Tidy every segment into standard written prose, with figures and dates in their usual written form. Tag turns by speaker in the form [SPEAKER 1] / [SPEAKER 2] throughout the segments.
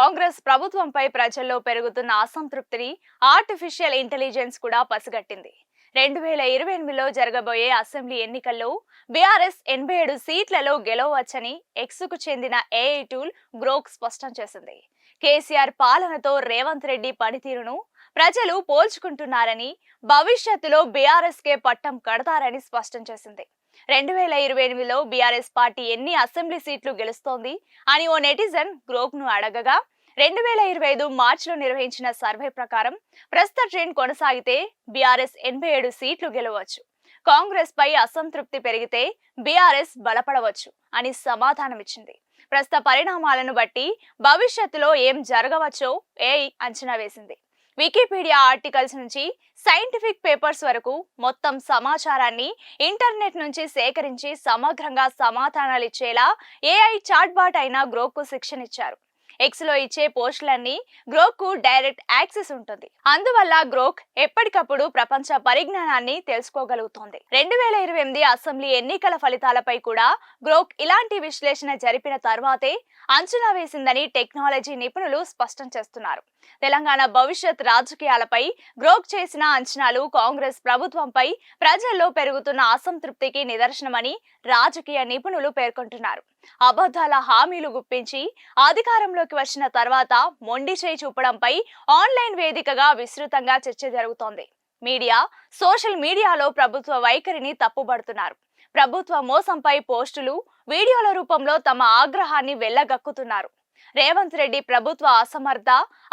[SPEAKER 1] కాంగ్రెస్ ప్రభుత్వంపై ప్రజల్లో పెరుగుతున్న అసంతృప్తిని ఆర్టిఫిషియల్ ఇంటెలిజెన్స్ కూడా పసిగట్టింది. 2028లో జరగబోయే అసెంబ్లీ ఎన్నికల్లో బీఆర్ఎస్ 87 సీట్లలో గెలవవచ్చని ఎక్స్కు చెందిన ఏఐ టూల్ గ్రోక్ స్పష్టం చేసింది. కేసీఆర్ పాలనతో రేవంత్ రెడ్డి పనితీరును ప్రజలు పోల్చుకుంటున్నారని, భవిష్యత్తులో బీఆర్ఎస్కే పట్టం కడతారని స్పష్టం చేసింది. 2028లో బీఆర్ఎస్ పార్టీ ఎన్ని అసెంబ్లీ సీట్లు గెలుస్తోంది అని ఓ నెటిజన్ గ్రోక్ ను అడగగా 2025 మార్చిలో నిర్వహించిన సర్వే ప్రకారం ప్రస్తుత ట్రెండ్ కొనసాగితే బీఆర్ఎస్ 87 సీట్లు గెలవచ్చు, కాంగ్రెస్ పై అసంతృప్తి పెరిగితే బీఆర్ఎస్ బలపడవచ్చు అని సమాధానమిచ్చింది. ప్రస్తుత పరిణామాలను బట్టి భవిష్యత్తులో ఏం జరగవచ్చో ఏఐ అంచనా వేసింది. వికీపీడియా ఆర్టికల్స్ నుంచి సైంటిఫిక్ పేపర్స్ వరకు మొత్తం సమాచారాన్ని ఇంటర్నెట్ నుంచి సేకరించి సమగ్రంగా సమాధానాలు ఇచ్చేలా ఏఐ చాట్బాట్ అయిన గ్రోక్ కు శిక్షణ ఇచ్చారు. ఎక్స్ లో ఇచ్చే పోస్టులన్నీ గ్రోక్ కు డైరెక్ట్ యాక్సెస్ ఉంటుంది. అందువల్ల గ్రోక్ ఎప్పటికప్పుడు ప్రపంచ పరిజ్ఞానాన్ని తెలుసుకోగలుగుతోంది. 2028 అసెంబ్లీ ఎన్నికల ఫలితాలపై కూడా గ్రోక్ ఇలాంటి విశ్లేషణ జరిపిన తర్వాతే అంచనా వేసిందని టెక్నాలజీ నిపుణులు స్పష్టం చేస్తున్నారు. తెలంగాణ భవిష్యత్ రాజకీయాలపై గ్రోక్ చేసిన అంచనాలు కాంగ్రెస్ ప్రభుత్వంపై ప్రజల్లో పెరుగుతున్న అసంతృప్తికి నిదర్శనమని రాజకీయ నిపుణులు పేర్కొంటున్నారు. అబద్ధాల హామీలు గుప్పించి అధికారంలోకి వచ్చిన తర్వాత మొండి చేయి చూపడంపై ఆన్లైన్ వేదికగా విస్తృతంగా చర్చ జరుగుతోంది. మీడియా, సోషల్ మీడియాలో ప్రభుత్వ వైఖరిని తప్పుబడుతున్నారు. ప్రభుత్వ మోసంపై పోస్టులు, వీడియోల రూపంలో తమ ఆగ్రహాన్ని వెళ్లగక్కుతున్నారు. రేవంత్ రెడ్డి ప్రభుత్వ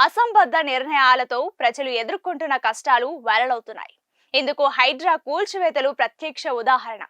[SPEAKER 1] అసంబద్ధ నిర్ణయాలతో ప్రజలు ఎదుర్కొంటున్న కష్టాలు వైరలవుతున్నాయి. ఇందుకు హైడ్రా కూల్చివేతలు ప్రత్యక్ష ఉదాహరణ.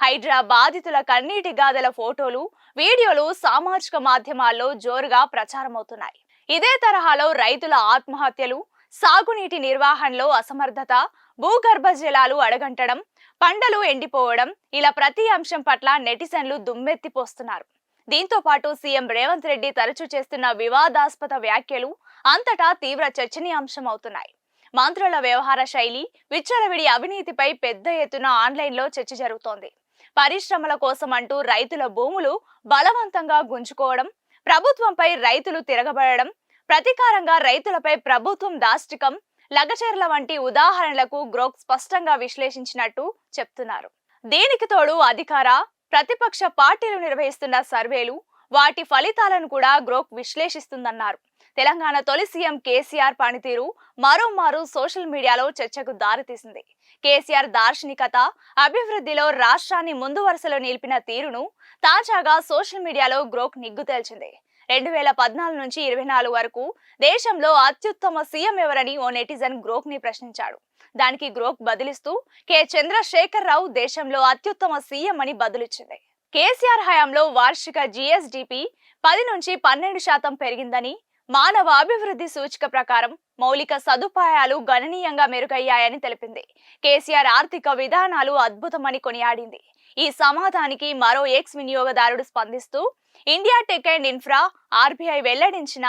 [SPEAKER 1] హైడ్రా బాధితుల కన్నీటి గాథల ఫోటోలు, వీడియోలు సామాజిక మాధ్యమాల్లో జోరుగా ప్రచారమవుతున్నాయి. ఇదే తరహాలో రైతుల ఆత్మహత్యలు, సాగునీటి నిర్వహణలో అసమర్థత, భూగర్భ జలాలు అడగంటడం, పంటలు ఎండిపోవడం, ఇలా ప్రతి అంశం పట్ల నెటిజన్లు దుమ్మెత్తిపోస్తున్నారు. దీంతో పాటు సీఎం రేవంత్ రెడ్డి తరచూ చేస్తున్న వివాదాస్పద వ్యాఖ్యలు అంతటా తీవ్ర చర్చనీయాంశం అవుతున్నాయి. మంత్రుల వ్యవహార శైలి, విచ్చలవిడి అవినీతిపై పెద్ద ఎత్తున ఆన్లైన్లో చర్చ జరుగుతోంది. పరిశ్రమల కోసం అంటూ రైతుల భూములు బలవంతంగా గుంజుకోవడం, ప్రభుత్వంపై రైతులు తిరగబడడం, ప్రతీకారంగా రైతులపై ప్రభుత్వం దాష్టికం, లగచర్ల వంటి ఉదాహరణలకు గ్రోక్ స్పష్టంగా విశ్లేషించినట్టు చెప్తున్నారు. దీనికి తోడు అధికార, ప్రతిపక్ష పార్టీలు నిర్వహిస్తున్న సర్వేలు, వాటి ఫలితాలను కూడా గ్రోక్ విశ్లేషిస్తుందన్నారు. తెలంగాణ తొలి సీఎం కేసీఆర్ పనితీరు మరోమారు సోషల్ మీడియాలో చర్చకు దారితీసింది. కేసీఆర్ దార్శనికత, అభివృద్ధిలో రాష్ట్రాన్ని ముందు వరుసలో నిలిపిన తీరును తాజాగా సోషల్ మీడియాలో గ్రోక్ నిగ్గు తేల్చింది. 2014 నుంచి 24 వరకు దేశంలో అత్యుత్తమ సీఎం ఎవరని ఓ నెటిజన్ గ్రోక్ ని ప్రశ్నించాడు. దానికి గ్రోక్ బదిలిస్తూ చంద్రశేఖర్ రావు దేశంలో అత్యుత్తమ సీఎం అని బదులిచ్చింది. కేసీఆర్ హయాంలో వార్షిక జీఎస్డీపీ 10 నుంచి 12% పెరిగిందని, మానవ అభివృద్ధి సూచిక ప్రకారం మౌలిక సదుపాయాలు గణనీయంగా మెరుగయ్యాయని తెలిపింది. కేసీఆర్ ఆర్థిక విధానాలు అద్భుతమని కొనియాడింది. ఈ సమాధానానికి మరో ఎక్స్ వినియోగదారుడు స్పందిస్తూ India tech and infra RBI వెల్లడించిన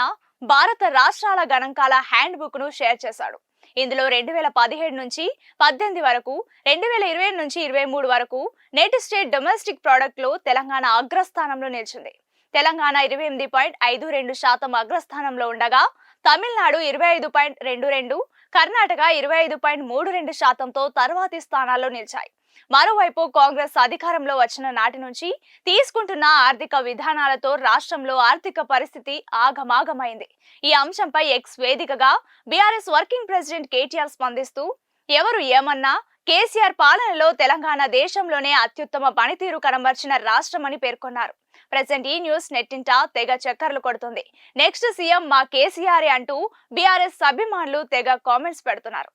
[SPEAKER 1] భారత రాష్ట్రాల గణాంకాల హ్యాండ్ బుక్ ను షేర్ చేశాడు. ఇందులో 2017 నుంచి 18 వరకు, 2020 నుంచి 23 వరకు నెట్ స్టేట్ డొమెస్టిక్ ప్రొడక్ట్ లో తెలంగాణ అగ్రస్థానంలో నిలిచింది. తెలంగాణ 28.52% అగ్రస్థానంలో ఉండగా తమిళనాడు 25.22, కర్ణాటక 25.32%తో తర్వాతి స్థానాల్లో నిలిచాయి. మరోవైపు కాంగ్రెస్ అధికారంలో వచ్చిన నాటి నుంచి తీసుకుంటున్న ఆర్థిక విధానాలతో రాష్ట్రంలో ఆర్థిక పరిస్థితి ఆగమాగమైంది. ఈ అంశంపై ఎక్స్ వేదికగా బీఆర్ఎస్ వర్కింగ్ ప్రెసిడెంట్ కేటీఆర్ స్పందిస్తూ ఎవరు ఏమన్నా కేసీఆర్ పాలనలో తెలంగాణ దేశంలోనే అత్యుత్తమ పనితీరు కనబర్చిన రాష్ట్రమని పేర్కొన్నారు. ప్రెసెంట్ ఈ న్యూస్ నెట్టింట తెగ చక్కర్లు కొడుతుంది. నెక్స్ట్ సీఎం మా కేసీఆర్ అంటూ బీఆర్ఎస్ అభిమానులు తెగ కామెంట్స్ పెడుతున్నారు.